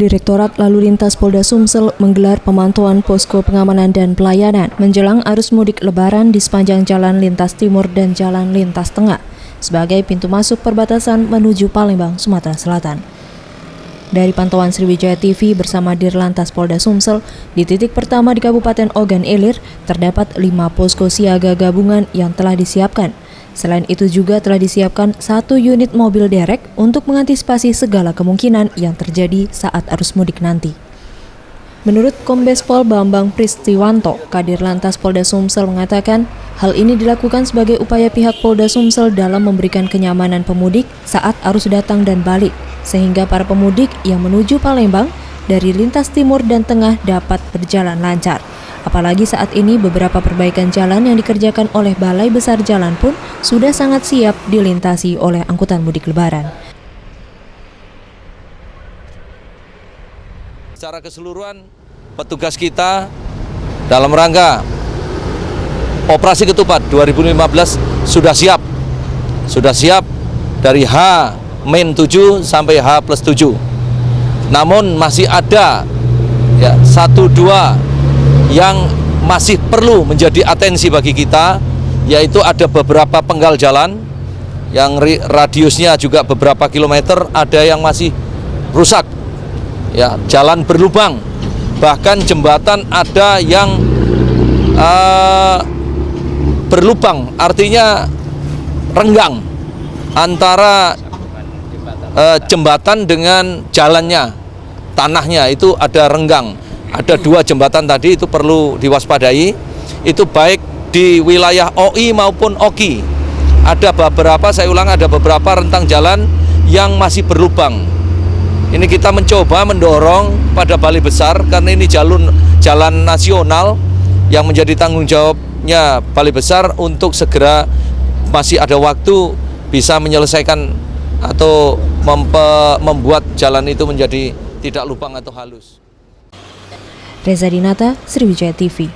Direktorat Lalu Lintas Polda Sumsel menggelar pemantauan posko pengamanan dan pelayanan menjelang arus mudik Lebaran di sepanjang Jalan Lintas Timur dan Jalan Lintas Tengah sebagai pintu masuk perbatasan menuju Palembang, Sumatera Selatan. Dari pantauan Sriwijaya TV bersama Dirlantas Polda Sumsel, di titik pertama di Kabupaten Ogan Ilir terdapat 5 posko siaga gabungan yang telah disiapkan. Selain itu juga telah disiapkan 1 unit mobil derek untuk mengantisipasi segala kemungkinan yang terjadi saat arus mudik nanti. Menurut Kombes Pol Bambang Pristiwanto, Kadirlantas Polda Sumsel mengatakan, hal ini dilakukan sebagai upaya pihak Polda Sumsel dalam memberikan kenyamanan pemudik saat arus datang dan balik, sehingga para pemudik yang menuju Palembang dari lintas timur dan tengah dapat berjalan lancar. Apalagi saat ini beberapa perbaikan jalan yang dikerjakan oleh Balai Besar Jalan pun sudah sangat siap dilintasi oleh angkutan mudik Lebaran. Secara keseluruhan, petugas kita dalam rangka Operasi Ketupat 2015 sudah siap. Sudah siap dari H-7 sampai H+7. Namun masih ada 1-2 yang masih perlu menjadi atensi bagi kita, yaitu ada beberapa penggal jalan yang radiusnya juga beberapa kilometer, ada yang masih rusak, jalan berlubang, bahkan jembatan ada yang berlubang, artinya renggang antara jembatan dengan jalannya, tanahnya itu ada renggang. Ada 2 jembatan tadi itu perlu diwaspadai, itu baik di wilayah OI maupun OKI. Ada beberapa, saya ulang, ada beberapa rentang jalan yang masih berlubang. Ini kita mencoba mendorong pada Balai Besar, karena ini jalan nasional yang menjadi tanggung jawabnya Balai Besar untuk segera, masih ada waktu, bisa menyelesaikan atau membuat jalan itu menjadi tidak lubang atau halus. Reza Dinata, Sriwijaya TV.